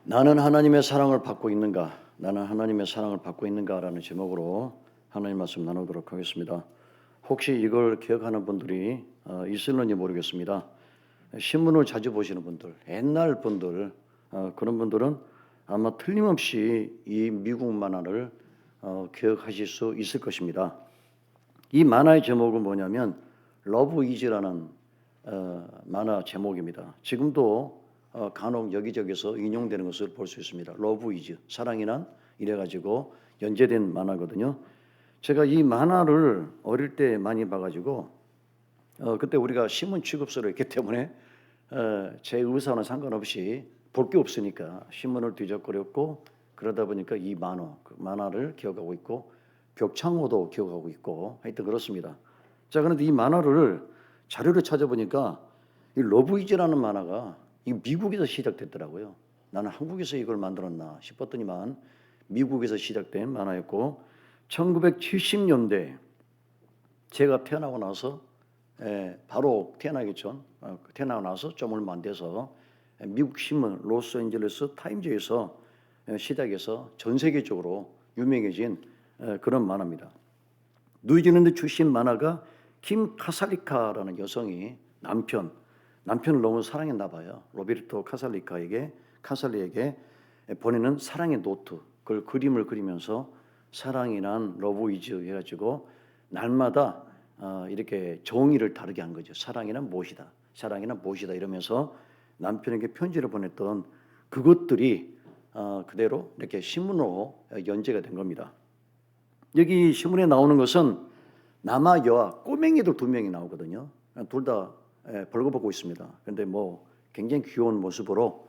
나는 하나님의 사랑을 받고 있는가? 나는 하나님의 사랑을 받고 있는가라는 제목으로 하나님 말씀 나누도록 하겠습니다. 혹시 이걸 기억하는 분들이 있을는지 모르겠습니다. 신문을 자주 보시는 분들, 옛날 분들, 그런 분들은 아마 틀림없이 이 미국 만화를 기억하실 수 있을 것입니다. 이 만화의 제목은 뭐냐면 러브 이즈라는 만화 제목입니다. 지금도 간혹 여기저기서 인용되는 것을 볼 수 있습니다. 러브 이즈, 사랑이란 이래가지고 연재된 만화거든요. 제가 이 만화를 어릴 때 많이 봐가지고 그때 우리가 신문 취급서를 했기 때문에 제 의사와는 상관없이 볼 게 없으니까 신문을 뒤적거렸고, 그러다 보니까 이 만화를 기억하고 있고 벽창호도 기억하고 있고 하여튼 그렇습니다. 자, 그런데 이 만화를 자료를 찾아보니까 이 러브 이즈라는 만화가 이 미국에서 시작됐더라고요. 나는 한국에서 이걸 만들었나 싶었더니만 미국에서 시작된 만화였고, 1970년대 제가 태어나고 나서 바로 태어나기 전 태어나고 나서 좀 얼마 안 돼서 미국 신문 로스앤젤레스 타임즈에서 시작해서 전 세계적으로 유명해진 그런 만화입니다. 뉴질랜드 출신 만화가 김 카살리카라는 여성이 남편을 너무 사랑했나 봐요. 로베르토 카살리에게 보내는 사랑의 노트, 그걸 그림을 그리면서 사랑이란 러브 이즈 해가지고 날마다 이렇게 정의를 다르게 한 거죠. 사랑이란 무엇이다, 사랑이란 무엇이다 이러면서 남편에게 편지를 보냈던 그것들이 그대로 이렇게 신문으로 연재가 된 겁니다. 여기 신문에 나오는 것은 남아 여아 꼬맹이들 2명이 나오거든요. 둘 다 벌거벗고 있습니다. 그런데 뭐 굉장히 귀여운 모습으로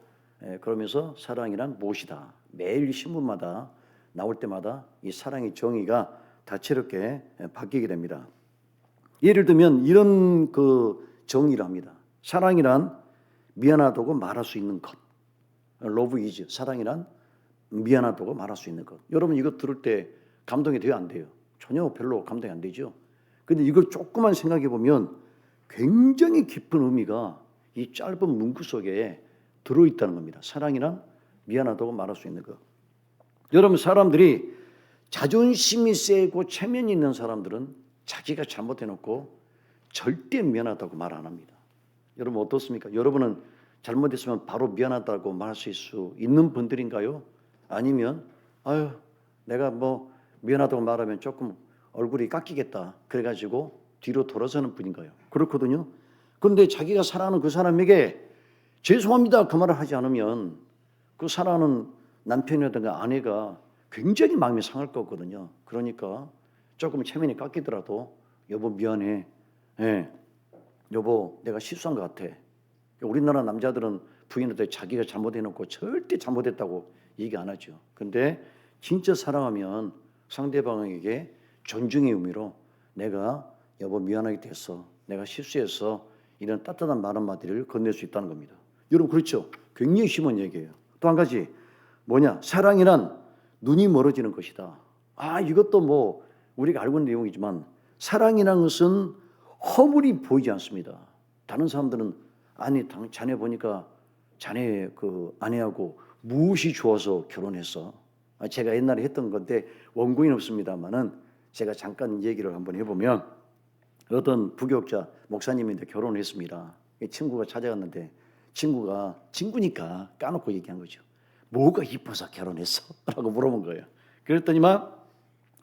그러면서 사랑이란 무엇이다, 매일 신문마다 나올 때마다 이 사랑의 정의가 다채롭게 바뀌게 됩니다. 예를 들면 이런 그 정의를 합니다. 사랑이란 미안하다고 말할 수 있는 것. 러브 이즈, 사랑이란 미안하다고 말할 수 있는 것. 여러분 이거 들을 때 감동이 돼요, 안 돼요? 전혀 별로 감동이 안 되죠. 근데 이걸 조금만 생각해 보면 굉장히 깊은 의미가 이 짧은 문구 속에 들어있다는 겁니다. 사랑이란 미안하다고 말할 수 있는 것. 여러분, 사람들이 자존심이 세고 체면이 있는 사람들은 자기가 잘못해놓고 절대 미안하다고 말 안 합니다. 여러분 어떻습니까? 여러분은 잘못했으면 바로 미안하다고 말할 수 있는 분들인가요? 아니면 아유, 내가 뭐 미안하다고 말하면 조금 얼굴이 깎이겠다 그래가지고 뒤로 돌아서는 분인가요? 그렇거든요. 그런데 자기가 사랑하는 그 사람에게 죄송합니다 그 말을 하지 않으면 그 사랑하는 남편이라든가 아내가 굉장히 마음이 상할 거거든요. 그러니까 조금 체면이 깎이더라도 여보 미안해, 여보 내가 실수한 것 같아. 우리나라 남자들은 부인한테 자기가 잘못해놓고 절대 잘못했다고 얘기 안 하죠. 근데 진짜 사랑하면 상대방에게 존중의 의미로 내가 여보 미안하게 됐어, 내가 실수해서, 이런 따뜻한 말 한마디를 건넬 수 있다는 겁니다. 여러분 그렇죠? 굉장히 심한 얘기예요. 또 한 가지 뭐냐, 사랑이란 눈이 멀어지는 것이다. 이것도 뭐 우리가 알고 있는 내용이지만 사랑이라는 것은 허물이 보이지 않습니다. 다른 사람들은 아니 자네 보니까 자네 그 아내하고 무엇이 좋아서 결혼했어? 제가 옛날에 했던 건데 원고는 없습니다만은 제가 잠깐 얘기를 한번 해보면, 어떤 부교육자 목사님인데 결혼했습니다. 친구가 찾아갔는데 친구니까 까놓고 얘기한 거죠. 뭐가 이뻐서 결혼했어? 라고 물어본 거예요. 그랬더니만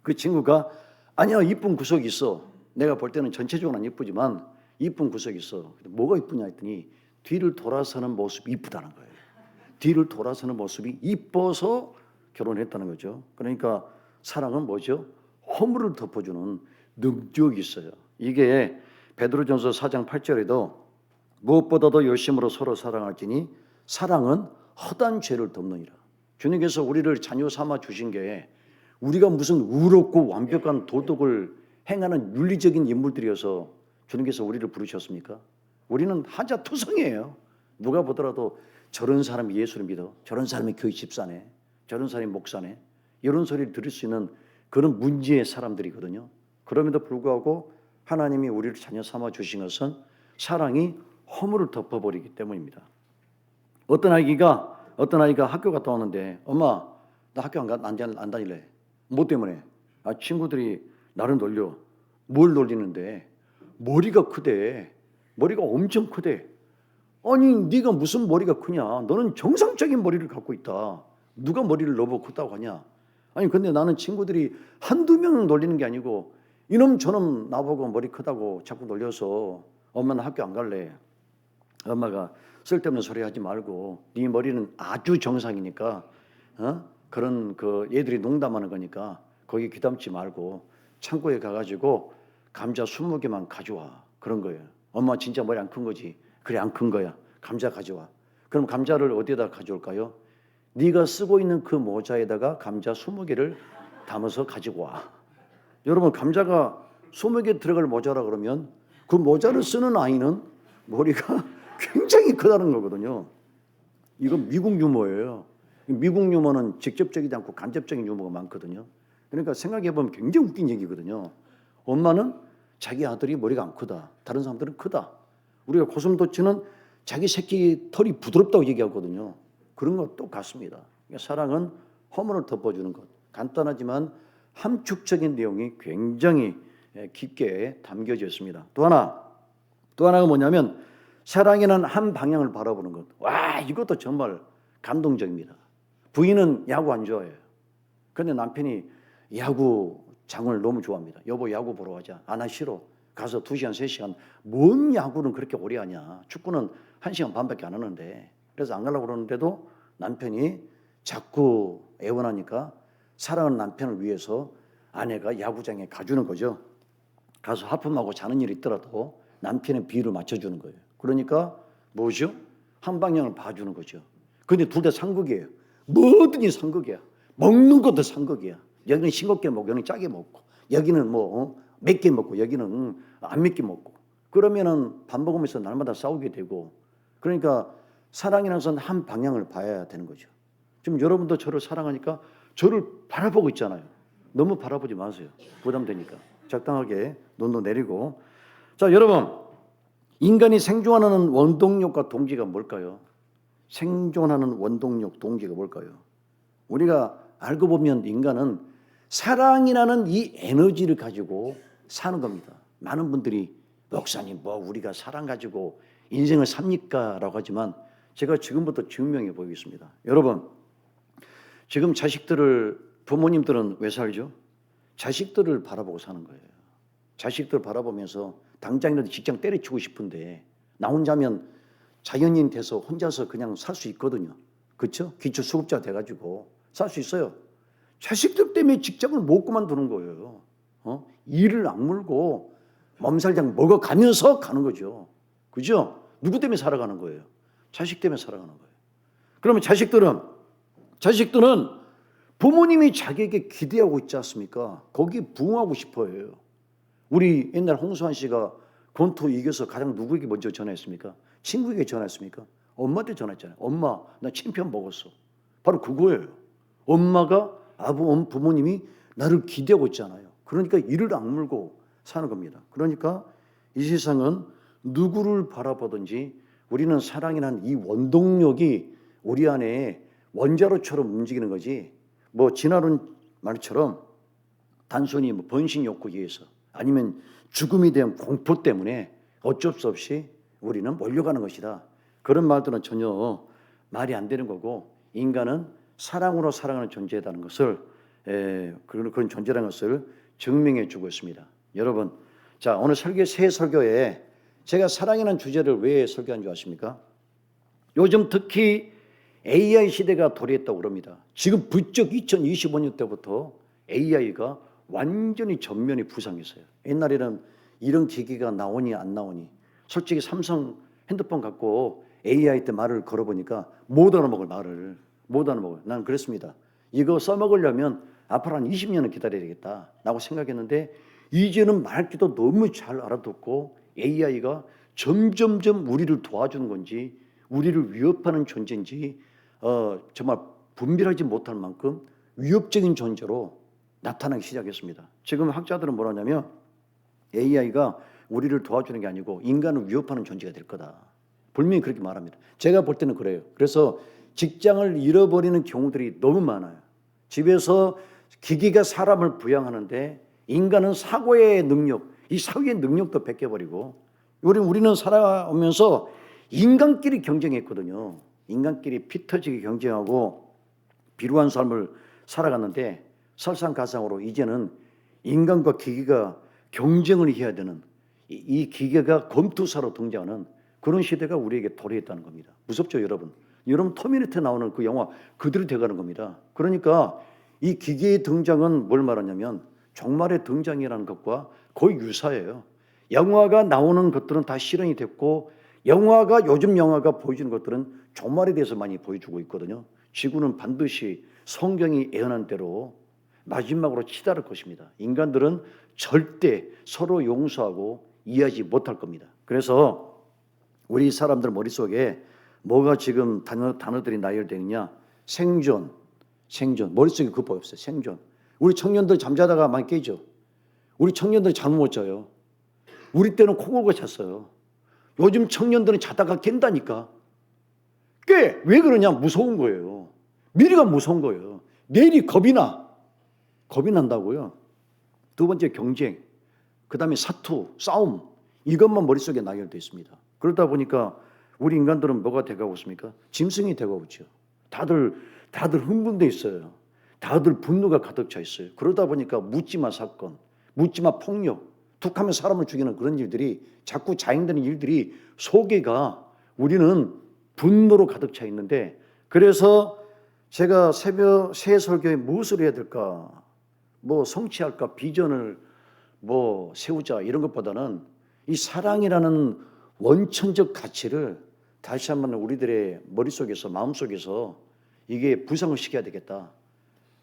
그 친구가 아니야, 이쁜 구석이 있어. 내가 볼 때는 전체적으로는 안 이쁘지만 이쁜 구석이 있어. 뭐가 이쁘냐 했더니 뒤를 돌아서는 모습이 이쁘다는 거예요. 뒤를 돌아서는 모습이 이뻐서 결혼했다는 거죠. 그러니까 사랑은 뭐죠? 허물을 덮어주는 능력이 있어요. 이게 베드로전서 4장 8절에도 무엇보다도 열심으로 서로 사랑할지니 사랑은 허다한 죄를 덮느니라. 주님께서 우리를 자녀 삼아 주신 게 우리가 무슨 의롭고 완벽한 도덕을 행하는 윤리적인 인물들이어서 주님께서 우리를 부르셨습니까? 우리는 한자투성이에요. 누가 보더라도 저런 사람이 예수를 믿어, 저런 사람이 교회 집사네, 저런 사람이 목사네, 이런 소리를 들을 수 있는 그런 문제의 사람들이거든요. 그럼에도 불구하고 하나님이 우리를 자녀 삼아 주신 것은 사랑이 허물을 덮어버리기 때문입니다. 어떤 아기가 어떤 아이가 학교 갔다 왔는데 엄마 나 학교 안 다닐래. 뭐 때문에? 친구들이 나를 놀려. 뭘 놀리는데? 머리가 크대. 머리가 엄청 크대. 아니 네가 무슨 머리가 크냐? 너는 정상적인 머리를 갖고 있다. 누가 머리를 너보고 크다고 하냐? 아니 근데 나는 친구들이 한두 명을 놀리는 게 아니고 이놈 저놈 나보고 머리 크다고 자꾸 놀려서 엄마는 학교 안 갈래. 엄마가 쓸데없는 소리 하지 말고 네 머리는 아주 정상이니까 그런 그 얘들이 농담하는 거니까 거기 귀담지 말고 창고에 가가지고 감자 20개만 가져와. 그런 거예요. 엄마 진짜 머리 안 큰 거지? 그래 안 큰 거야. 감자 가져와. 그럼 감자를 어디에다 가져올까요? 네가 쓰고 있는 그 모자에다가 감자 20개를 담아서 가지고 와. 여러분 감자가 20개 들어갈 모자라 그러면 그 모자를 쓰는 아이는 머리가 굉장히 크다는 거거든요. 이건 미국 유머예요. 미국 유머는 직접적이지 않고 간접적인 유머가 많거든요. 그러니까 생각해보면 굉장히 웃긴 얘기거든요. 엄마는 자기 아들이 머리가 안 크다. 다른 사람들은 크다. 우리가 고슴도치는 자기 새끼 털이 부드럽다고 얘기하거든요. 그런 것 똑같습니다. 그러니까 사랑은 허물을 덮어주는 것. 간단하지만 함축적인 내용이 굉장히 깊게 담겨져 있습니다. 또 하나가 뭐냐면 사랑이란 한 방향을 바라보는 것. 와, 이것도 정말 감동적입니다. 부인은 야구 안 좋아해요. 그런데 남편이 야구장을 너무 좋아합니다. 여보 야구 보러 가자. 나 싫어. 가서 2시간 3시간. 뭔 야구는 그렇게 오래 하냐. 축구는 1시간 반밖에 안 하는데. 그래서 안 가려고 그러는데도 남편이 자꾸 애원하니까 사랑하는 남편을 위해서 아내가 야구장에 가주는 거죠. 가서 하품하고 자는 일이 있더라도 남편의 비위를 맞춰주는 거예요. 그러니까 뭐죠? 한 방향을 봐주는 거죠. 근데 둘 다 상극이에요. 뭐든지 상극이야. 먹는 것도 상극이야. 여기는 싱겁게 먹고 여기는 짜게 먹고 여기는 뭐 맵게 먹고 여기는 안 맵게 먹고 그러면은 밥 먹으면서 날마다 싸우게 되고 그러니까 사랑이라는 것은 한 방향을 봐야 되는 거죠. 지금 여러분도 저를 사랑하니까 저를 바라보고 있잖아요. 너무 바라보지 마세요. 부담되니까. 적당하게 눈도 내리고. 자, 여러분. 인간이 생존하는 원동력과 동기가 뭘까요? 생존하는 원동력, 동기가 뭘까요? 우리가 알고 보면 인간은 사랑이라는 이 에너지를 가지고 사는 겁니다. 많은 분들이 목사님 뭐 우리가 사랑 가지고 인생을 삽니까? 라고 하지만 제가 지금부터 증명해 보이겠습니다. 여러분 지금 부모님들은 왜 살죠? 자식들을 바라보고 사는 거예요. 자식들 바라보면서 당장이라도 직장 때려치고 싶은데 나 혼자면 자연인 돼서 혼자서 그냥 살 수 있거든요. 그렇죠? 기초수급자 돼가지고 살 수 있어요. 자식들 때문에 직장을 못 그만두는 거예요. 일을 악물고 몸살장 먹어가면서 가는 거죠. 그죠? 누구 때문에 살아가는 거예요? 자식 때문에 살아가는 거예요. 그러면 자식들은 부모님이 자기에게 기대하고 있지 않습니까? 거기에 부응하고 싶어 해요. 우리 옛날 홍수환 씨가 권투 이겨서 가장 누구에게 먼저 전화했습니까? 친구에게 전화했습니까? 엄마한테 전화했잖아요. 엄마, 나 챔피언 먹었어. 바로 그거예요. 엄마가 부모님이 나를 기대하고 있잖아요. 그러니까 이를 악물고 사는 겁니다. 그러니까 이 세상은 누구를 바라보든지 우리는 사랑이라는 이 원동력이 우리 안에 원자로처럼 움직이는 거지. 뭐 진화론 말처럼 단순히 뭐 번식 욕구에 의해서 아니면 죽음에 대한 공포 때문에 어쩔 수 없이 우리는 몰려가는 것이다. 그런 말들은 전혀 말이 안 되는 거고 인간은 사랑으로 살아가는 존재라는 것을 그런 존재라는 것을 증명해 주고 있습니다. 여러분, 자 오늘 새 설교에 제가 사랑이라는 주제를 왜 설교한 줄 아십니까? 요즘 특히 AI 시대가 도래했다고 그럽니다. 지금 부쩍 2025년 때부터 AI가 완전히 전면이 부상했어요. 옛날에는 이런 기기가 나오니 안 나오니 솔직히 삼성 핸드폰 갖고 AI 때 말을 걸어보니까 못 알아먹을 말을 못 알아먹어요. 난 그랬습니다. 이거 써먹으려면 앞으로 한 20년은 기다려야 되겠다 라고 생각했는데 이제는 말귀도 너무 잘 알아듣고 AI가 점점점 우리를 도와주는 건지 우리를 위협하는 존재인지 정말 분별하지 못할 만큼 위협적인 존재로 나타나기 시작했습니다. 지금 학자들은 뭐라냐면 AI가 우리를 도와주는 게 아니고 인간을 위협하는 존재가 될 거다. 분명히 그렇게 말합니다. 제가 볼 때는 그래요. 그래서 직장을 잃어버리는 경우들이 너무 많아요. 집에서 기계가 사람을 부양하는데 인간은 사고의 능력, 이 사고의 능력도 뺏겨버리고, 우리는 살아오면서 인간끼리 경쟁했거든요. 인간끼리 피 터지게 경쟁하고 비루한 삶을 살아갔는데, 설상가상으로 이제는 인간과 기계가 경쟁을 해야 되는, 이 기계가 검투사로 등장하는 그런 시대가 우리에게 도래했다는 겁니다. 무섭죠, 여러분? 여러분, 터미네이터 나오는 그 영화 그대로 돼가는 겁니다. 그러니까 이 기계의 등장은 뭘 말하냐면 종말의 등장이라는 것과 거의 유사해요. 영화가 나오는 것들은 다 실현이 됐고, 요즘 영화가 보여주는 것들은 종말에 대해서 많이 보여주고 있거든요. 지구는 반드시 성경이 예언한 대로 마지막으로 치달을 것입니다. 인간들은 절대 서로 용서하고 이해하지 못할 겁니다. 그래서 우리 사람들 머릿속에 뭐가 지금 단어들이 나열되느냐? 생존. 머릿속에 그거 없어요. 생존. 우리 청년들 잠자다가 많이 깨죠. 우리 청년들이 잠 못 자요. 우리 때는 코 골고 잤어요. 요즘 청년들은 자다가 깬다니까. 깨! 왜 그러냐? 무서운 거예요. 미래가 무서운 거예요. 내일이 겁이 난다고요. 두 번째, 경쟁. 그 다음에 사투, 싸움. 이것만 머릿속에 나열되어 있습니다. 그러다 보니까 우리 인간들은 뭐가 돼가고 있습니까? 짐승이 돼가고 있죠. 다들 흥분돼 있어요. 다들 분노가 가득 차 있어요. 그러다 보니까 묻지마 사건, 묻지마 폭력, 툭하면 사람을 죽이는 그런 일들이 자꾸 자행되는 일들이, 속에가 우리는 분노로 가득 차 있는데, 그래서 제가 새 설교에 무엇을 해야 될까? 뭐 성취할까? 비전을 뭐 세우자, 이런 것보다는 이 사랑이라는 원천적 가치를 다시 한번 우리들의 머릿속에서, 마음속에서 이게 부상을 시켜야 되겠다.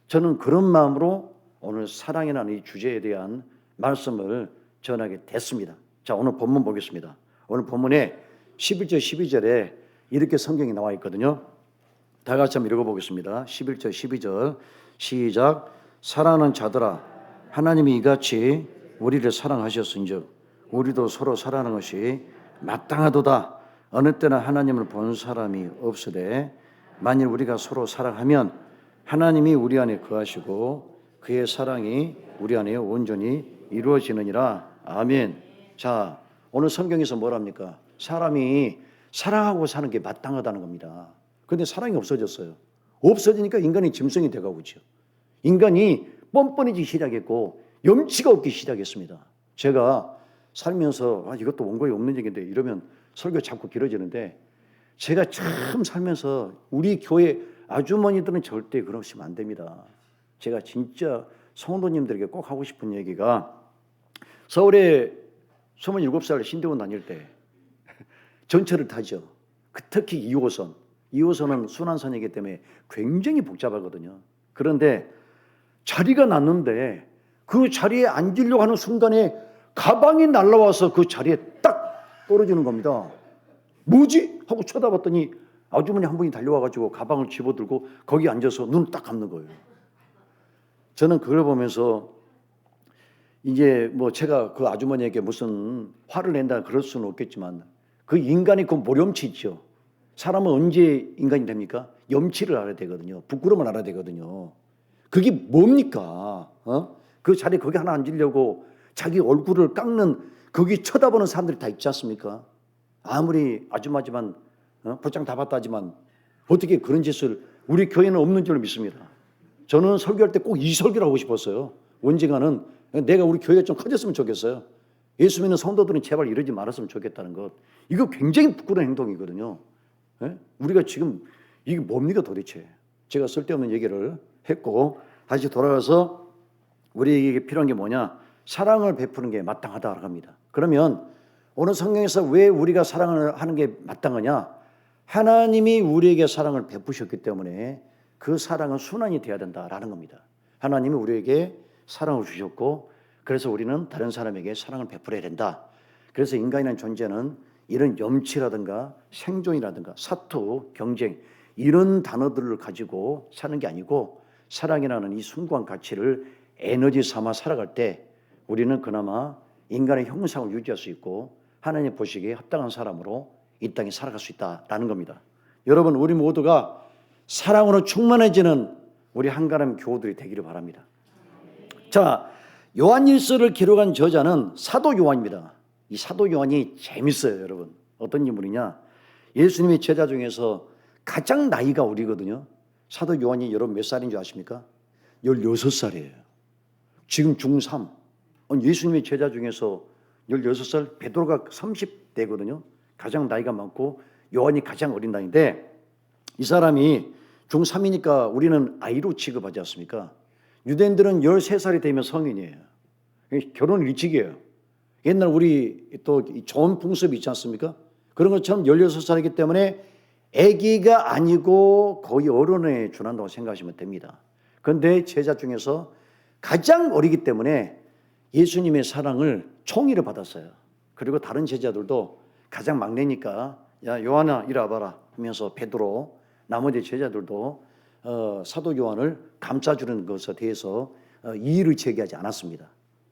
저는 그런 마음으로 오늘 사랑이라는 이 주제에 대한 말씀을 전하게 됐습니다. 자, 오늘 본문 보겠습니다. 오늘 본문에 11절 12절에 이렇게 성경이 나와 있거든요. 다 같이 한번 읽어보겠습니다. 11절 12절 시작. 사랑하는 자들아, 하나님이 이같이 우리를 사랑하셨은즉 우리도 서로 사랑하는 것이 마땅하도다. 어느 때나 하나님을 본 사람이 없으되 만일 우리가 서로 사랑하면 하나님이 우리 안에 거하시고 그의 사랑이 우리 안에 온전히 이루어지느니라. 아멘. 자, 오늘 성경에서 뭐랍니까? 사람이 사랑하고 사는 게 마땅하다는 겁니다. 그런데 사랑이 없어졌어요. 없어지니까 인간이 짐승이 돼가고 있죠. 인간이 뻔뻔해지기 시작했고 염치가 없기 시작했습니다. 제가 살면서 이것도 원고에 없는 얘기인데 이러면 설교 자꾸 길어지는데, 제가 참 살면서 우리 교회 아주머니들은 절대 그러시면 안 됩니다. 제가 진짜 성도님들에게 꼭 하고 싶은 얘기가, 서울에 27살 신대원 다닐 때 전철을 타죠. 특히 2호선. 2호선은 순환선이기 때문에 굉장히 복잡하거든요. 그런데 자리가 났는데 그 자리에 앉으려고 하는 순간에 가방이 날라와서 그 자리에 딱 떨어지는 겁니다. 뭐지? 하고 쳐다봤더니 아주머니 한 분이 달려와가지고 가방을 집어들고 거기 앉아서 눈을 딱 감는 거예요. 저는 그걸 보면서 이제 뭐 제가 그 아주머니에게 무슨 화를 낸다 그럴 수는 없겠지만, 그 인간이 그 모렴치 있죠. 사람은 언제 인간이 됩니까? 염치를 알아야 되거든요. 부끄러움을 알아야 되거든요. 그게 뭡니까? 그 자리에 거기 하나 앉으려고 자기 얼굴을 깎는, 거기 쳐다보는 사람들이 다 있지 않습니까? 아무리 아줌마지만 볼장 다 봤다지만 어떻게 그런 짓을, 우리 교회는 없는 줄 믿습니다. 저는 설교할 때 꼭 이 설교를 하고 싶었어요. 언젠가는 내가 우리 교회가 좀 커졌으면 좋겠어요. 예수 믿는 성도들은 제발 이러지 말았으면 좋겠다는 것. 이거 굉장히 부끄러운 행동이거든요. 우리가 지금 이게 뭡니까 도대체? 제가 쓸데없는 얘기를 했고, 다시 돌아가서 우리에게 필요한 게 뭐냐? 사랑을 베푸는 게 마땅하다고 합니다. 그러면 오늘 성경에서 왜 우리가 사랑을 하는 게 마땅하냐? 하나님이 우리에게 사랑을 베푸셨기 때문에 그 사랑은 순환이 돼야 된다라는 겁니다. 하나님이 우리에게 사랑을 주셨고, 그래서 우리는 다른 사람에게 사랑을 베풀어야 된다. 그래서 인간이라는 존재는 이런 염치라든가 생존이라든가 사투, 경쟁, 이런 단어들을 가지고 사는 게 아니고, 사랑이라는 이 숭고한 가치를 에너지 삼아 살아갈 때 우리는 그나마 인간의 형상을 유지할 수 있고 하나님 보시기에 합당한 사람으로 이 땅에 살아갈 수 있다라는 겁니다. 여러분, 우리 모두가 사랑으로 충만해지는 우리 한가람 교우들이 되기를 바랍니다. 자, 요한일서를 기록한 저자는 사도 요한입니다. 이 사도 요한이 재밌어요, 여러분. 어떤 인물이냐? 예수님의 제자 중에서 가장 나이가 어리거든요. 사도 요한이 여러분 몇 살인 줄 아십니까? 16살이에요. 지금 중3. 예수님의 제자 중에서 16살, 베드로가 30대거든요. 가장 나이가 많고 요한이 가장 어린 나이인데, 이 사람이 중3이니까 우리는 아이로 취급하지 않습니까? 유대인들은 13살이 되면 성인이에요. 결혼 일찍이에요. 옛날 우리 또 좋은 풍습이 있지 않습니까? 그런 것처럼 16살이기 때문에 아기가 아니고 거의 어른에 준한다고 생각하시면 됩니다. 그런데 제자 중에서 가장 어리기 때문에 예수님의 사랑을 총의를 받았어요. 그리고 다른 제자들도 가장 막내니까 야 요한아 이리 와봐라 하면서 베드로 나머지 제자들도 사도 요한을 감싸주는 것에 대해서 이의를 제기하지 않았습니다.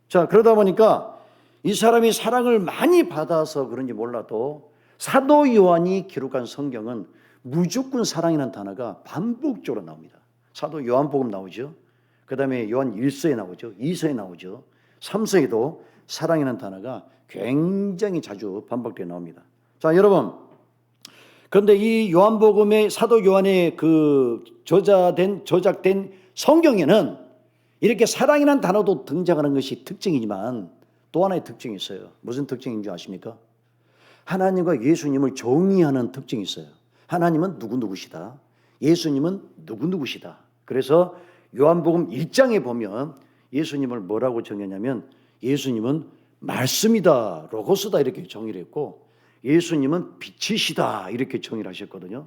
자, 그러다 보니까 이 사람이 사랑을 많이 받아서 그런지 몰라도 사도 요한이 기록한 성경은 무조건 사랑이라는 단어가 반복적으로 나옵니다. 사도 요한복음 나오죠. 그 다음에 요한 1서에 나오죠. 2서에 나오죠. 3서에도 사랑이라는 단어가 굉장히 자주 반복되어 나옵니다. 자, 여러분, 그런데 이 요한복음의 사도 요한의 그 저작된 성경에는 이렇게 사랑이라는 단어도 등장하는 것이 특징이지만 또 하나의 특징이 있어요. 무슨 특징인 줄 아십니까? 하나님과 예수님을 정의하는 특징이 있어요. 하나님은 누구누구시다. 예수님은 누구누구시다. 그래서 요한복음 1장에 보면 예수님을 뭐라고 정의하냐면 예수님은 말씀이다, 로고스다 이렇게 정의를 했고 예수님은 빛이시다 이렇게 정의를 하셨거든요.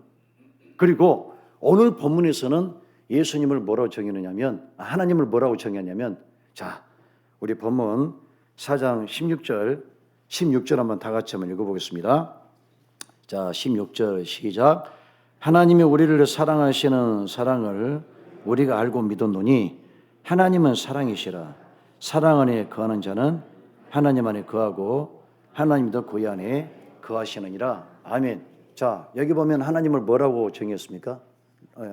그리고 오늘 본문에서는 예수님을 뭐라고 정의하냐면 하나님을 뭐라고 정의하냐면 자, 우리 본문 4장 16절 한번 다 같이 한번 읽어보겠습니다. 자, 16절 시작. 하나님이 우리를 사랑하시는 사랑을 우리가 알고 믿었노니 하나님은 사랑이시라. 사랑 안에 거하는 자는 하나님 안에 거하고 하나님도 그 안에 거하시느니라. 아멘. 자, 여기 보면 하나님을 뭐라고 정의했습니까?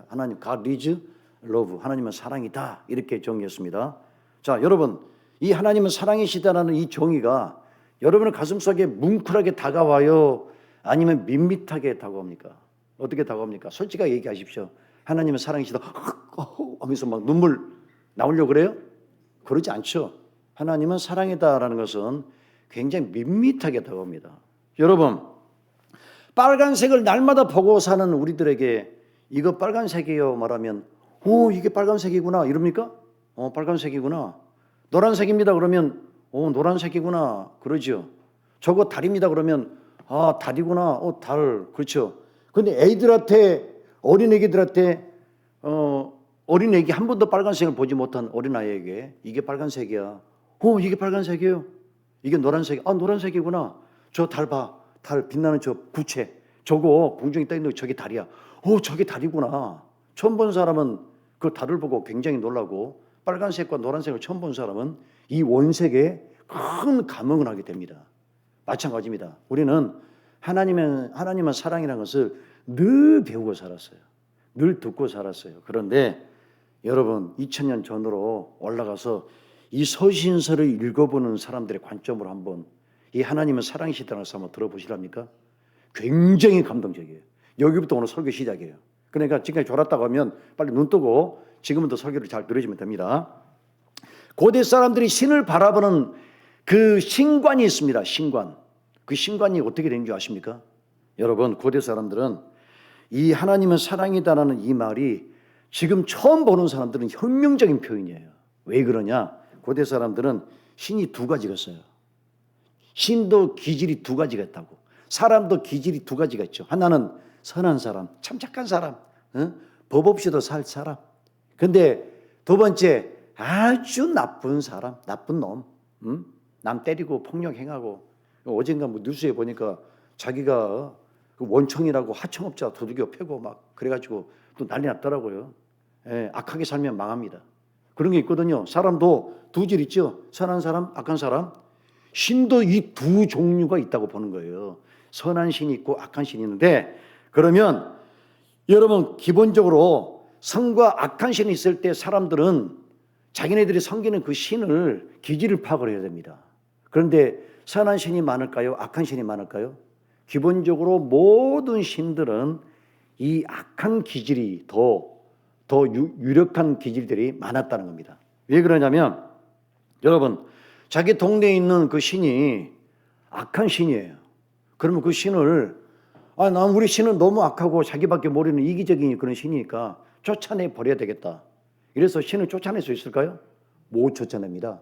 하나님 God is love. 하나님은 사랑이다 이렇게 정의했습니다. 자, 여러분, 이 하나님은 사랑이시다라는 이 정의가 여러분의 가슴속에 뭉클하게 다가와요? 아니면 밋밋하게 다가옵니까? 어떻게 다가옵니까? 솔직하게 얘기하십시오. 하나님은 사랑이시다 하면서 막 눈물 나오려고 그래요? 그러지 않죠. 하나님은 사랑이다라는 것은 굉장히 밋밋하게 다가옵니다. 여러분, 빨간색을 날마다 보고 사는 우리들에게 이거 빨간색이에요 말하면 이게 빨간색이구나 이럽니까? 빨간색이구나. 노란색입니다 그러면 노란색이구나 그러죠. 저거 달입니다 그러면 달이구나. 달. 그렇죠. 근데 어린애기들한테 어린애기 한 번도 빨간색을 보지 못한 어린아이에게 이게 빨간색이야. 이게 빨간색이에요. 이게 노란색. 노란색이구나. 저 달 봐. 달 빛나는 저 구체. 저거 공중에 떠 있는 저게 달이야. 저게 달이구나. 처음 본 사람은 그 달을 보고 굉장히 놀라고 빨간색과 노란색을 처음 본 사람은 이 원색에 큰 감흥을 하게 됩니다. 마찬가지입니다. 우리는 하나님은 사랑이라는 것을 늘 배우고 살았어요. 늘 듣고 살았어요. 그런데 여러분 2000년 전으로 올라가서 이 서신서를 읽어보는 사람들의 관점으로 한번 이 하나님은 사랑이시다는 것을 한번 들어보시랍니까? 굉장히 감동적이에요. 여기부터 오늘 설교 시작이에요. 그러니까 지금까지 졸았다고 하면 빨리 눈 뜨고 지금부터 설교를 잘 들으시면 됩니다. 고대 사람들이 신을 바라보는 그 신관이 있습니다. 신관. 그 신관이 어떻게 되는 줄 아십니까? 여러분, 고대 사람들은 이 하나님은 사랑이다라는 이 말이 지금 처음 보는 사람들은 혁명적인 표현이에요. 왜 그러냐? 고대 사람들은 신이 두 가지가 있어요. 신도 기질이 두 가지가 있다고. 사람도 기질이 두 가지가 있죠. 하나는 선한 사람, 참 착한 사람, 법 없이도 살 사람. 근데 두 번째 아주 나쁜 사람, 나쁜 놈, 남 때리고 폭력 행하고. 어젠가 뭐 뉴스에 보니까 자기가 그 원청이라고 하청업자 도둑이 패고 막 그래가지고 또 난리 났더라고요. 악하게 살면 망합니다. 그런 게 있거든요. 사람도 두 질 있죠. 선한 사람, 악한 사람. 신도 이 두 종류가 있다고 보는 거예요. 선한 신이 있고 악한 신이 있는데 그러면 여러분, 기본적으로 선과 악한 신이 있을 때 사람들은 자기네들이 섬기는 그 신을 기질을 파악을 해야 됩니다. 그런데 선한 신이 많을까요? 악한 신이 많을까요? 기본적으로 모든 신들은 이 악한 기질이 더 유력한 기질들이 많았다는 겁니다. 왜 그러냐면 여러분, 자기 동네에 있는 그 신이 악한 신이에요. 그러면 그 신을 난 우리 신은 너무 악하고 자기밖에 모르는 이기적인 그런 신이니까 쫓아내 버려야 되겠다. 이래서 신을 쫓아낼 수 있을까요? 못 쫓아냅니다.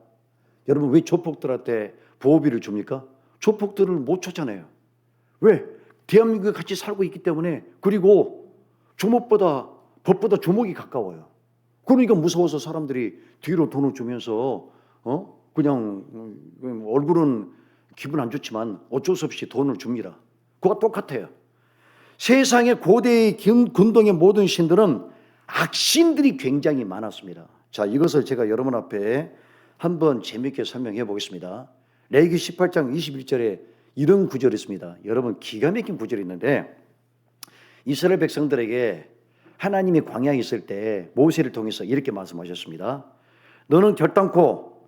여러분, 왜 조폭들한테 보호비를 줍니까? 조폭들을 못 쫓아내요. 왜? 대한민국에 같이 살고 있기 때문에. 그리고 법보다 조목이 가까워요. 그러니까 무서워서 사람들이 뒤로 돈을 주면서 그냥 얼굴은 기분 안 좋지만 어쩔 수 없이 돈을 줍니다. 그거 똑같아요. 세상의 고대의 근동의 모든 신들은 악신들이 굉장히 많았습니다. 자, 이것을 제가 여러분 앞에 한번 재미있게 설명해 보겠습니다. 레위기 18장 21절에 이런 구절이 있습니다. 여러분, 기가 막힌 구절이 있는데 이스라엘 백성들에게 하나님이 광야에 있을 때 모세를 통해서 이렇게 말씀하셨습니다. 너는 결단코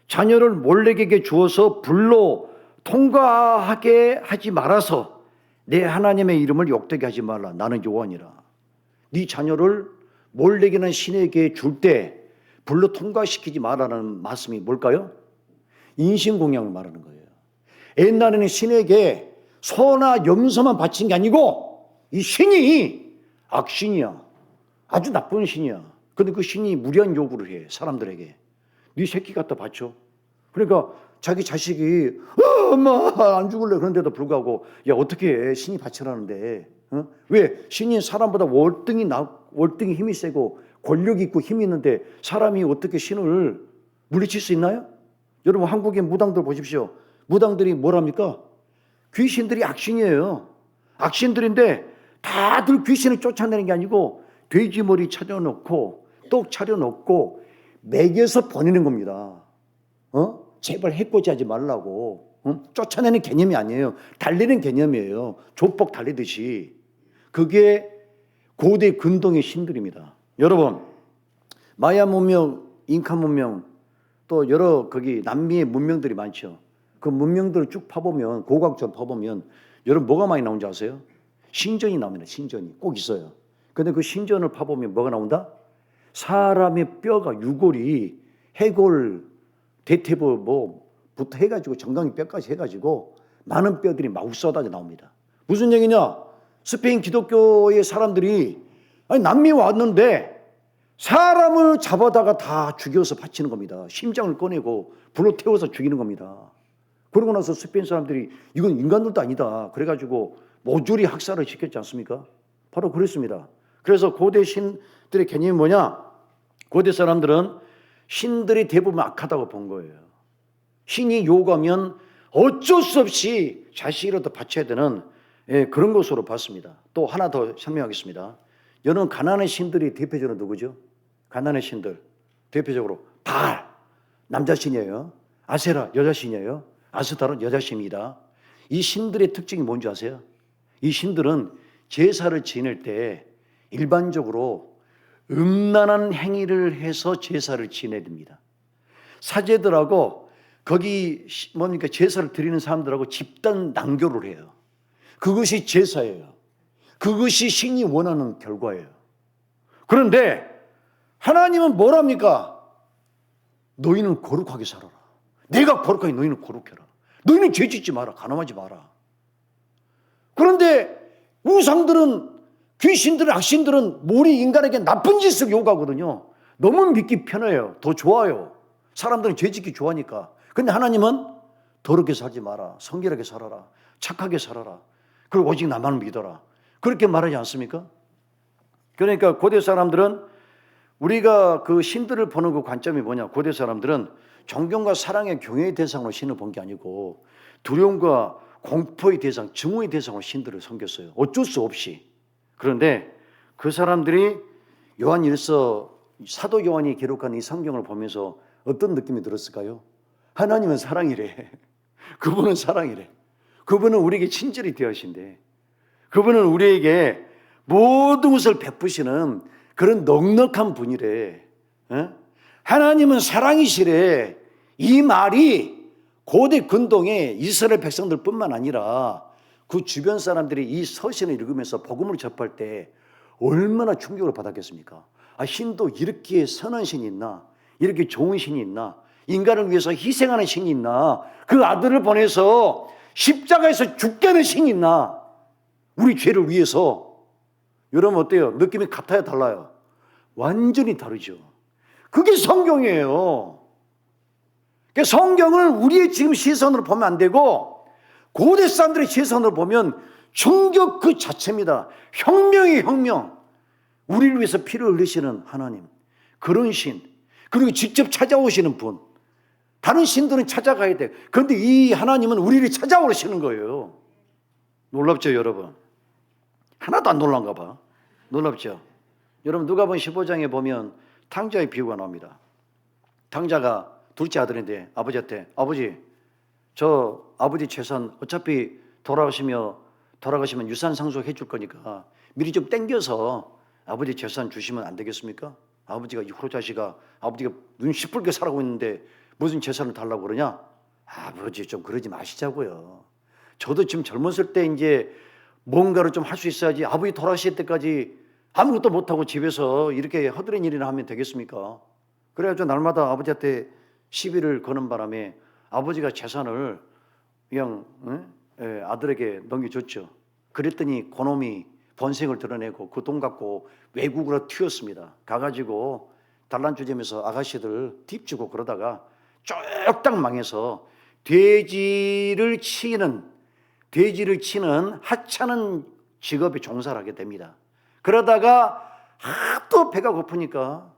자녀를 몰렉에게 주어서 불로 통과하게 하지 말아서 내 하나님의 이름을 욕되게 하지 말라. 나는 여호와니라. 네 자녀를 몰렉이라는 신에게 줄 때 불로 통과시키지 말라는 말씀이 뭘까요? 인신공양을 말하는 거예요. 옛날에는 신에게 소나 염소만 바친 게 아니고 이 신이 악신이야. 아주 나쁜 신이야. 근데 그 신이 무리한 요구를 해. 사람들에게. 네 새끼 갖다 바쳐. 그러니까 자기 자식이 엄마 안 죽을래. 그런데도 불구하고 야 어떻게 해. 신이 바치라는데. 왜? 신이 사람보다 월등히 힘이 세고 권력이 있고 힘이 있는데 사람이 어떻게 신을 물리칠 수 있나요? 여러분, 한국의 무당들 보십시오. 무당들이 뭐랍니까? 귀신들이 악신이에요. 악신들인데 다들 귀신을 쫓아내는 게 아니고 돼지머리 차려놓고 똑 차려놓고 매겨서 보내는 겁니다. 제발 해코지하지 말라고. 쫓아내는 개념이 아니에요. 달리는 개념이에요. 조폭 달리듯이. 그게 고대 근동의 신들입니다. 여러분, 마야 문명, 잉카 문명, 또 여러 거기 남미의 문명들이 많죠. 그 문명들을 쭉 파보면, 고고학적으로 파보면 여러분 뭐가 많이 나온지 아세요? 신전이 나옵니다. 신전이 꼭 있어요. 근데 그 신전을 파보면 뭐가 나온다? 사람의 뼈가 유골이 해골, 대퇴부 부터 해가지고 정강이 뼈까지 해가지고 많은 뼈들이 막 쏟아져 나옵니다. 무슨 얘기냐? 스페인 기독교의 사람들이 남미 왔는데 사람을 잡아다가 다 죽여서 바치는 겁니다. 심장을 꺼내고 불로 태워서 죽이는 겁니다. 그러고 나서 스페인 사람들이 이건 인간들도 아니다. 그래가지고 모조리 학살을 시켰지 않습니까? 바로 그랬습니다. 그래서 고대 신들의 개념이 뭐냐? 고대 사람들은 신들이 대부분 악하다고 본 거예요. 신이 요구하면 어쩔 수 없이 자식이라도 바쳐야 되는 그런 것으로 봤습니다. 또 하나 더 설명하겠습니다. 여러분, 가나안의 신들이 대표적으로 누구죠? 가나안의 신들 대표적으로 바알, 남자 신이에요. 아세라, 여자 신이에요. 아스타롯, 여자 신입니다. 이 신들의 특징이 뭔지 아세요? 이 신들은 제사를 지낼 때 일반적으로 음란한 행위를 해서 제사를 지내야 됩니다. 사제들하고 거기 뭡니까 제사를 드리는 사람들하고 집단 난교를 해요. 그것이 제사예요. 그것이 신이 원하는 결과예요. 그런데 하나님은 뭐랍니까? 너희는 거룩하게 살아라. 내가 거룩하게 너희는 거룩해라. 너희는 죄짓지 마라. 간음하지 마라. 그런데 우상들은, 귀신들은, 악신들은 우리 인간에게 나쁜 짓을 요구하거든요. 너무 믿기 편해요. 더 좋아요. 사람들은 죄짓기 좋아하니까. 근데 하나님은 더럽게 살지 마라. 성결하게 살아라. 착하게 살아라. 그리고 오직 나만 믿어라. 그렇게 말하지 않습니까? 그러니까 고대 사람들은 우리가 그 신들을 보는 그 관점이 뭐냐? 고대 사람들은 존경과 사랑의 경외의 대상으로 신을 본 게 아니고 두려움과 공포의 대상, 증오의 대상으로 신들을 섬겼어요. 어쩔 수 없이. 그런데 그 사람들이 요한일서 사도 요한이 기록한 이 성경을 보면서 어떤 느낌이 들었을까요? 하나님은 사랑이래. 그분은 사랑이래. 그분은 우리에게 친절히 대하신대. 그분은 우리에게 모든 것을 베푸시는 그런 넉넉한 분이래. 하나님은 사랑이시래. 이 말이 고대 근동의 이스라엘 백성들뿐만 아니라 그 주변 사람들이 이 서신을 읽으면서 복음을 접할 때 얼마나 충격을 받았겠습니까? 신도 이렇게 선한 신이 있나? 이렇게 좋은 신이 있나? 인간을 위해서 희생하는 신이 있나? 그 아들을 보내서 십자가에서 죽게 하는 신이 있나? 우리 죄를 위해서. 여러분 어때요? 느낌이 같아요, 달라요? 완전히 다르죠. 그게 성경이에요. 성경을 우리의 지금 시선으로 보면 안 되고 고대 사람들의 시선으로 보면 충격 그 자체입니다. 혁명이 혁명. 우리를 위해서 피를 흘리시는 하나님, 그런 신, 그리고 직접 찾아오시는 분. 다른 신들은 찾아가야 돼. 그런데 이 하나님은 우리를 찾아오시는 거예요. 놀랍죠, 여러분? 하나도 안 놀란가 봐. 놀랍죠? 여러분 누가복음 15장에 보면 탕자의 비유가 나옵니다. 탕자가 둘째 아들인데 아버지한테, 아버지, 저 아버지 재산 어차피 돌아가시면 유산 상속해 줄 거니까 미리 좀 땡겨서 아버지 재산 주시면 안 되겠습니까? 아버지가 이 호로자식아, 아버지가 눈 시뻘게 살아고 있는데 무슨 재산을 달라고 그러냐? 아버지 좀 그러지 마시자고요. 저도 지금 젊었을 때 이제 뭔가를 좀 할 수 있어야지 아버지 돌아가실 때까지 아무것도 못하고 집에서 이렇게 허드렛 일이나 하면 되겠습니까? 그래가지고 날마다 아버지한테 시비를 거는 바람에 아버지가 재산을 그냥 아들에게 넘겨줬죠. 그랬더니 그놈이 본색을 드러내고 그 돈 갖고 외국으로 튀었습니다. 가가지고 단란주점에서 아가씨들 팁주고 그러다가 쫄딱 망해서 돼지를 치는 하찮은 직업에 종사를 하게 됩니다. 그러다가 하도 배가 고프니까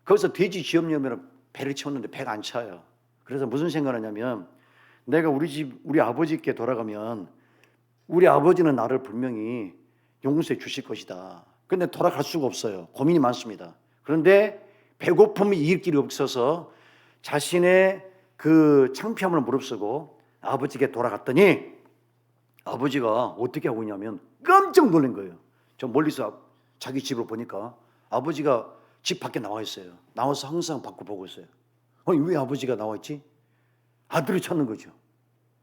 거기서 돼지 지업용으로 배를 채웠는데 배가 안 차요. 그래서 무슨 생각을 하냐면 내가 우리 아버지께 돌아가면 우리 아버지는 나를 분명히 용서해 주실 것이다. 근데 돌아갈 수가 없어요. 고민이 많습니다. 그런데 배고픔이 이길 길이 없어서 자신의 그 창피함을 무릅쓰고 아버지께 돌아갔더니 아버지가 어떻게 하고 있냐면 깜짝 놀란 거예요. 저 멀리서 자기 집을 보니까 아버지가 집 밖에 나와 있어요. 나와서 항상 밖을 보고 있어요. 왜 아버지가 나와 있지? 아들을 찾는 거죠.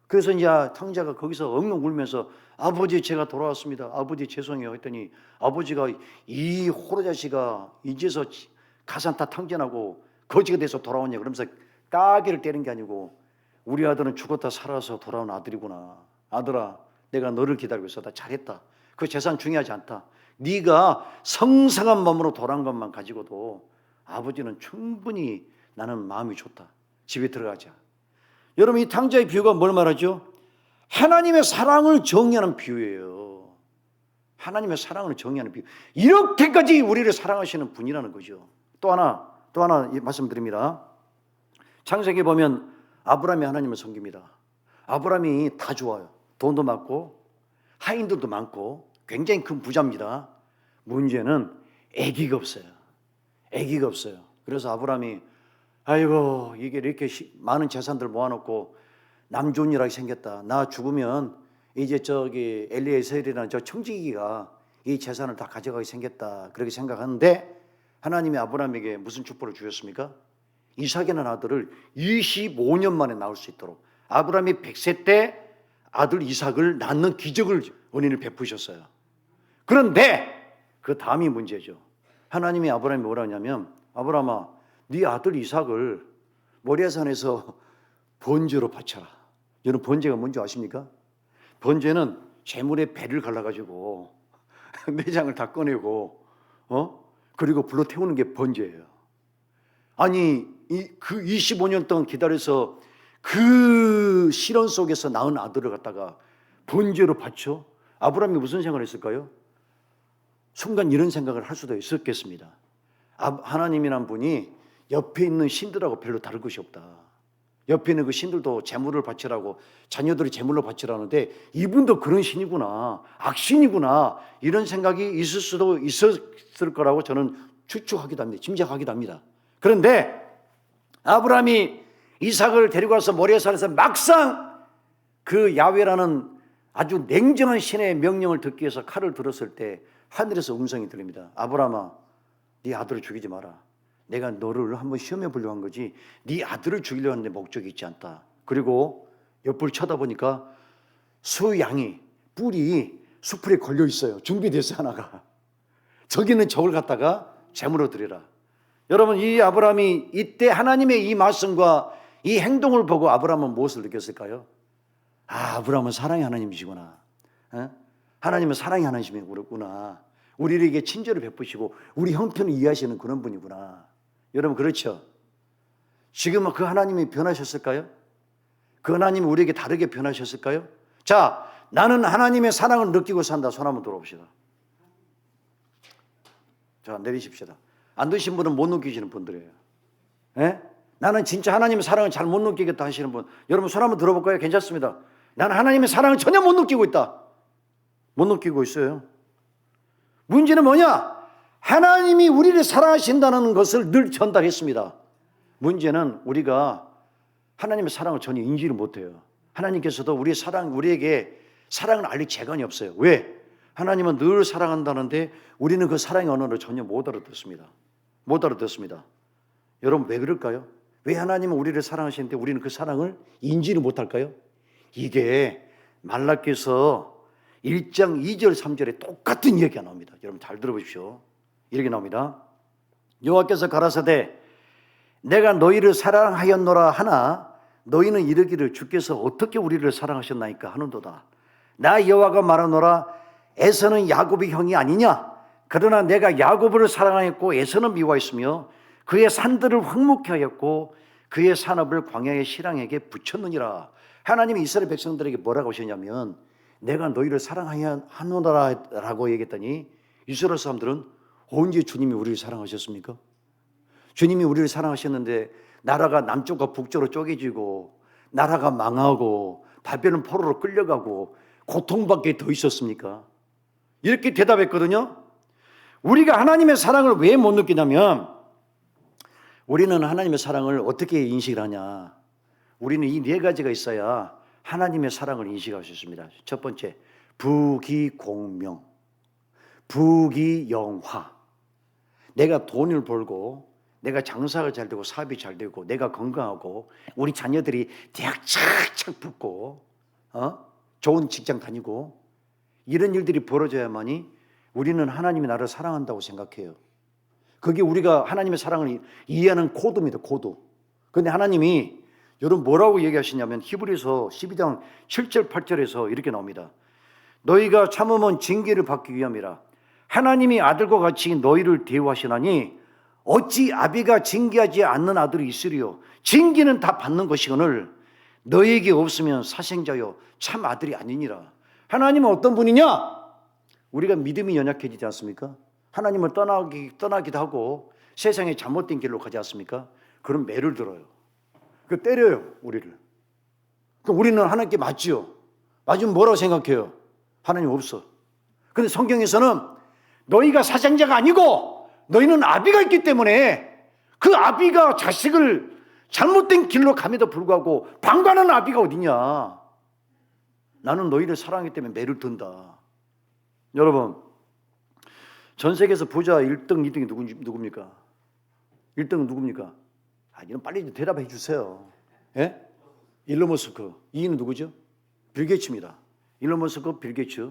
그래서 이제 탕자가 거기서 엉엉 울면서 아버지 제가 돌아왔습니다. 아버지 죄송해요 했더니 아버지가 이 호로자식아 이제서 가산 다 탕진하고 거지가 돼서 돌아오냐 그러면서 따귀를 때린 게 아니고 우리 아들은 죽었다 살아서 돌아온 아들이구나. 아들아 내가 너를 기다리고 있었다. 잘했다. 그 재산 중요하지 않다. 네가 성상한 몸으로 돌아온 것만 가지고도 아버지는 충분히 나는 마음이 좋다. 집에 들어가자. 여러분 이 탕자의 비유가 뭘 말하죠? 하나님의 사랑을 정의하는 비유예요. 하나님의 사랑을 정의하는 비유. 이렇게까지 우리를 사랑하시는 분이라는 거죠. 또 하나 말씀드립니다. 창세기에 보면 아브라함이 하나님을 섬깁니다. 아브라함이 다 좋아요. 돈도 많고 하인들도 많고 굉장히 큰 부자입니다. 문제는 아기가 없어요. 아기가 없어요. 그래서 아브라함이 아이고 이게 이렇게 많은 재산들 모아놓고 남존이라게 생겼다. 나 죽으면 이제 저기 엘리에셀이라는 저 청지기가 이 재산을 다 가져가게 생겼다. 그렇게 생각하는데 하나님이 아브라함에게 무슨 축복을 주셨습니까? 이삭이라는 아들을 25년 만에 낳을 수 있도록 아브라함이 100세 때 아들 이삭을 낳는 기적을 은혜를 베푸셨어요. 그런데 그 다음이 문제죠. 하나님이 아브라함이 뭐라 하냐면 아브라함아 네 아들 이삭을 모리아산에서 번제로 바쳐라. 여러분 번제가 뭔지 아십니까? 번제는 재물의 배를 갈라가지고 내장을 다 꺼내고 그리고 불러 태우는 게 번제예요. 아니 그 25년 동안 기다려서 그 시련 속에서 낳은 아들을 갖다가 번제로 바쳐? 아브라함이 무슨 생각을 했을까요? 순간 이런 생각을 할 수도 있었겠습니다. 하나님이란 분이 옆에 있는 신들하고 별로 다를 것이 없다. 옆에 있는 그 신들도 재물을 바치라고 자녀들이 재물로 바치라는데 이분도 그런 신이구나, 악신이구나 이런 생각이 있을 수도 있었을 거라고 저는 추측하기도 합니다. 짐작하기도 합니다. 그런데 아브라함이 이삭을 데리고 와서 모리아산에서 막상 그 야훼라는 아주 냉정한 신의 명령을 듣기 위해서 칼을 들었을 때 하늘에서 음성이 들립니다. 아브라함아, 네 아들을 죽이지 마라. 내가 너를 한번 시험해 보려고 한 거지 네 아들을 죽이려고 하는데 목적이 있지 않다. 그리고 옆을 쳐다보니까 수양이 뿔이 수풀에 걸려 있어요. 준비됐어요, 하나가. 저기는 저걸 갖다가 제물로 드리라. 여러분, 이 아브라함이 이때 하나님의 이 말씀과 이 행동을 보고 아브라함은 무엇을 느꼈을까요? 아, 아브라함은 사랑의 하나님이시구나. 하나님은 사랑의 하나님이시구나. 우리에게 친절을 베푸시고 우리 형편을 이해하시는 그런 분이구나. 여러분, 그렇죠? 지금은 그 하나님이 변하셨을까요? 그 하나님이 우리에게 다르게 변하셨을까요? 자, 나는 하나님의 사랑을 느끼고 산다. 손 한번 들어봅시다. 자, 내리십시다. 안 드신 분은 못 느끼시는 분들이에요. 예? 나는 진짜 하나님의 사랑을 잘 못 느끼겠다 하시는 분, 여러분 손 한번 들어볼까요? 괜찮습니다. 나는 하나님의 사랑을 전혀 못 느끼고 있다. 못 느끼고 있어요. 문제는 뭐냐? 하나님이 우리를 사랑하신다는 것을 늘 전달했습니다. 문제는 우리가 하나님의 사랑을 전혀 인지를 못해요. 하나님께서도 우리에게 사랑을 알릴 재간이 없어요. 왜? 하나님은 늘 사랑한다는데 우리는 그 사랑의 언어를 전혀 못 알아듣습니다. 못 알아듣습니다. 여러분, 왜 그럴까요? 왜 하나님은 우리를 사랑하시는데 우리는 그 사랑을 인지를 못할까요? 이게 말라기서 1장 2절 3절에 똑같은 이야기가 나옵니다. 여러분 잘 들어보십시오. 이렇게 나옵니다. 여호와께서 가라사대 내가 너희를 사랑하였노라 하나 너희는 이르기를 주께서 어떻게 우리를 사랑하셨나이까 하는도다. 나 여호와가 말하노라 에서는 야곱의 형이 아니냐? 그러나 내가 야곱을 사랑하였고 에서는 미워했으며 그의 산들을 황무케 하였고 그의 산업을 광야의 실랑에게 붙였느니라. 하나님이 이스라엘 백성들에게 뭐라고 하셨냐면 내가 너희를 사랑하노라 라고 얘기했더니 이스라엘 사람들은 언제 주님이 우리를 사랑하셨습니까? 주님이 우리를 사랑하셨는데 나라가 남쪽과 북쪽으로 쪼개지고 나라가 망하고 바벨론 포로로 끌려가고 고통밖에 더 있었습니까? 이렇게 대답했거든요. 우리가 하나님의 사랑을 왜 못 느끼냐면 우리는 하나님의 사랑을 어떻게 인식을 하냐. 우리는 이 네 가지가 있어야 하나님의 사랑을 인식할 수 있습니다. 첫 번째, 부귀공명, 부귀영화. 내가 돈을 벌고 내가 장사가 잘 되고 사업이 잘 되고 내가 건강하고 우리 자녀들이 대학 착착 붙고 좋은 직장 다니고 이런 일들이 벌어져야만이 우리는 하나님이 나를 사랑한다고 생각해요. 그게 우리가 하나님의 사랑을 이해하는 코드입니다. 코드. 그런데 하나님이 여러분 뭐라고 얘기하시냐면 히브리서 12장 7절 8절에서 이렇게 나옵니다. 너희가 참으면 징계를 받기 위함이라. 하나님이 아들과 같이 너희를 대우하시나니 어찌 아비가 징계하지 않는 아들이 있으리요. 징계는 다 받는 것이거늘 너희에게 없으면 사생자요 참 아들이 아니니라. 하나님은 어떤 분이냐? 우리가 믿음이 연약해지지 않습니까? 하나님을 떠나기도 하고 세상에 잘못된 길로 가지 않습니까? 그럼 매를 들어요. 그 때려요, 우리를. 그럼 우리는 하나님께 맞지요. 맞으면 뭐라고 생각해요? 하나님 없어. 그런데 성경에서는 너희가 사생자가 아니고 너희는 아비가 있기 때문에 그 아비가 자식을 잘못된 길로 감에도 불구하고 방관하는 아비가 어디냐? 나는 너희를 사랑하기 때문에 매를 든다. 여러분, 전 세계에서 부자 1등, 2등이 누굽니까? 1등은 누굽니까? 이런 빨리 대답해 주세요. 예? 일론 머스크. 2위는 누구죠? 빌 게이츠입니다. 일론 머스크, 빌 게이츠.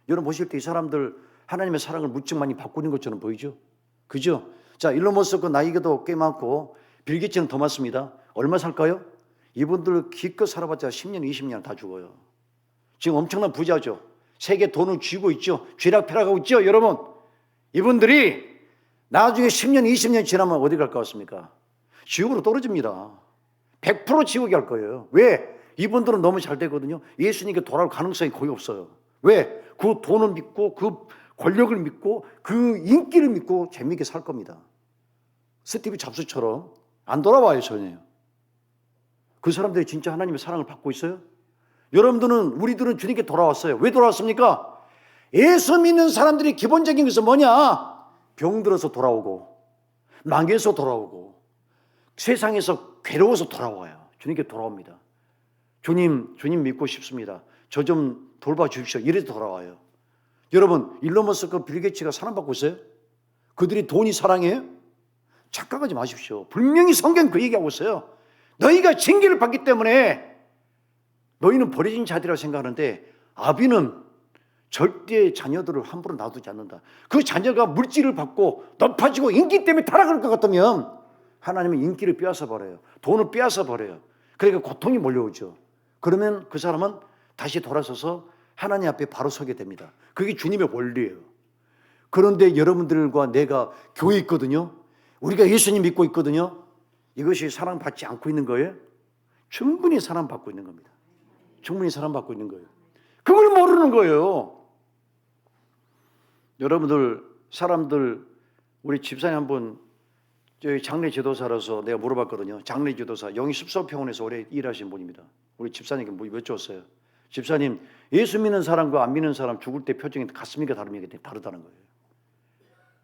여러분 보실 때 이 사람들 하나님의 사랑을 무척 많이 받고 있는 것처럼 보이죠? 그죠? 자, 일론 머스크 나이가도 꽤 많고 빌 게이츠는 더 많습니다. 얼마 살까요? 이분들 기껏 살아봤자 10년, 20년 다 죽어요. 지금 엄청난 부자죠. 세계 돈을 쥐고 있죠. 쥐락펴락하고 있죠. 여러분, 이분들이 나중에 10년, 20년 지나면 어디 갈 것 같습니까? 지옥으로 떨어집니다. 100% 지옥에 갈 거예요. 왜? 이분들은 너무 잘 되거든요. 예수님께 돌아올 가능성이 거의 없어요. 왜? 그 돈을 믿고 그 권력을 믿고 그 인기를 믿고 재미있게 살 겁니다. 스티브 잡스처럼 안 돌아와요, 전혀. 그 사람들이 진짜 하나님의 사랑을 받고 있어요? 여러분들은, 우리들은 주님께 돌아왔어요. 왜 돌아왔습니까? 예수 믿는 사람들이 기본적인 것은 뭐냐? 병들어서 돌아오고 망해서 돌아오고 세상에서 괴로워서 돌아와요. 주님께 돌아옵니다. 주님 믿고 싶습니다. 저 좀 돌봐주십시오. 이래도 돌아와요. 여러분, 일론 머스크, 빌 게이츠가 사랑받고 있어요? 그들이 돈이 사랑이에요? 착각하지 마십시오. 분명히 성경 그 얘기하고 있어요. 너희가 징계를 받기 때문에 너희는 버려진 자들이라고 생각하는데 아비는 절대 자녀들을 함부로 놔두지 않는다. 그 자녀가 물질을 받고 높아지고 인기 때문에 타락할 것 같으면 하나님은 인기를 빼앗아 버려요. 돈을 빼앗아 버려요. 그러니까 고통이 몰려오죠. 그러면 그 사람은 다시 돌아서서 하나님 앞에 바로 서게 됩니다. 그게 주님의 원리예요. 그런데 여러분들과 내가 교회 있거든요. 우리가 예수님 믿고 있거든요. 이것이 사랑받지 않고 있는 거예요? 충분히 사랑받고 있는 겁니다. 충분히 사랑받고 있는 거예요. 그걸 모르는 거예요. 여러분들, 사람들, 우리 집사님 한 분, 저희 장례 지도사라서 내가 물어봤거든요. 장례 지도사, 영희 습소평원에서 오래 일하신 분입니다. 우리 집사님께 여쭤봤어요. 집사님, 예수 믿는 사람과 안 믿는 사람 죽을 때 표정이 같습니까? 다릅니까? 다르다는 거예요.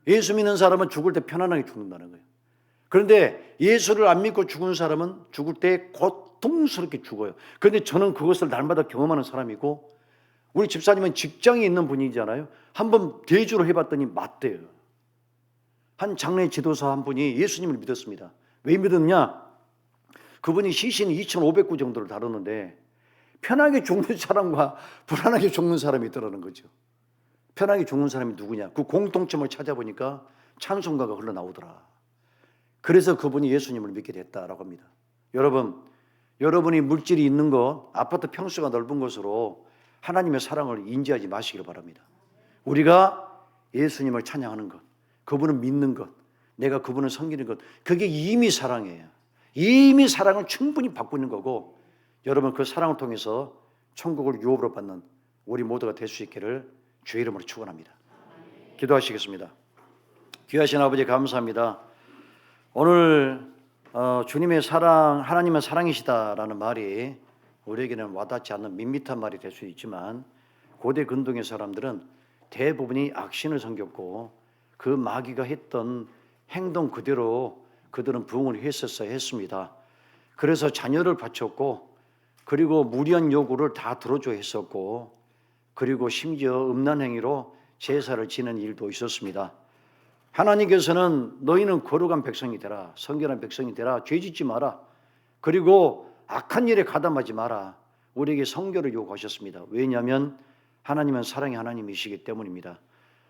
예수 믿는 사람은 죽을 때 편안하게 죽는다는 거예요. 그런데 예수를 안 믿고 죽은 사람은 죽을 때 고통스럽게 죽어요. 그런데 저는 그것을 날마다 경험하는 사람이고, 우리 집사님은 직장에 있는 분이잖아요. 한번 대주로 해봤더니 맞대요. 한 장례 지도사 한 분이 예수님을 믿었습니다. 왜 믿었냐? 그분이 시신 2,500구 정도를 다루는데 편하게 죽는 사람과 불안하게 죽는 사람이 있더라는 거죠. 편하게 죽는 사람이 누구냐? 그 공통점을 찾아보니까 찬송가가 흘러나오더라. 그래서 그분이 예수님을 믿게 됐다라고 합니다. 여러분, 여러분이 물질이 있는 것, 아파트 평수가 넓은 것으로 하나님의 사랑을 인지하지 마시기를 바랍니다. 우리가 예수님을 찬양하는 것, 그분을 믿는 것, 내가 그분을 섬기는 것, 그게 이미 사랑이에요. 이미 사랑을 충분히 받고 있는 거고, 여러분 그 사랑을 통해서 천국을 유업으로 받는 우리 모두가 될 수 있기를 주의 이름으로 축원합니다. 기도하시겠습니다. 귀하신 아버지 감사합니다. 오늘 주님의 사랑, 하나님의 사랑이시다라는 말이 우리에게는 와닿지 않는 밋밋한 말이 될 수 있지만 고대 근동의 사람들은 대부분이 악신을 섬겼고 그 마귀가 했던 행동 그대로 그들은 부응을 했었어야 했습니다. 그래서 자녀를 바쳤고 그리고 무리한 요구를 다 들어줘야 했었고 그리고 심지어 음란 행위로 제사를 지는 일도 있었습니다. 하나님께서는 너희는 거룩한 백성이 되라, 성결한 백성이 되라, 죄짓지 마라, 그리고 악한 일에 가담하지 마라, 우리에게 성결을 요구하셨습니다. 왜냐하면 하나님은 사랑의 하나님이시기 때문입니다.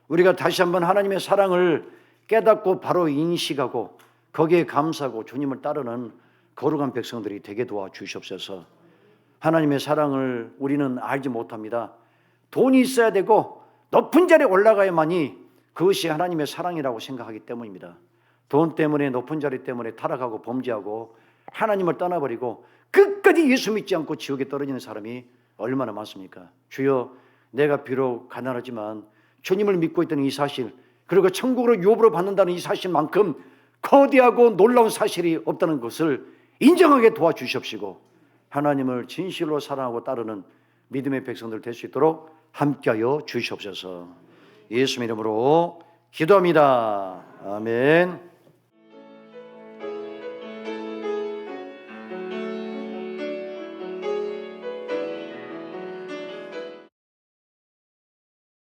우리가 다시 한번 하나님의 사랑을 깨닫고 바로 인식하고 거기에 감사하고 주님을 따르는 거룩한 백성들이 되게 도와주시옵소서. 하나님의 사랑을 우리는 알지 못합니다. 돈이 있어야 되고 높은 자리에 올라가야만이 그것이 하나님의 사랑이라고 생각하기 때문입니다. 돈 때문에, 높은 자리 때문에 타락하고 범죄하고 하나님을 떠나버리고 끝까지 예수 믿지 않고 지옥에 떨어지는 사람이 얼마나 많습니까? 주여, 내가 비록 가난하지만 주님을 믿고 있던 이 사실, 그리고 천국으로 유업으로 받는다는 이 사실만큼 거대하고 놀라운 사실이 없다는 것을 인정하게 도와주시옵시고 하나님을 진실로 사랑하고 따르는 믿음의 백성들 될 수 있도록 함께하여 주시옵소서. 예수 이름으로 기도합니다. 아멘.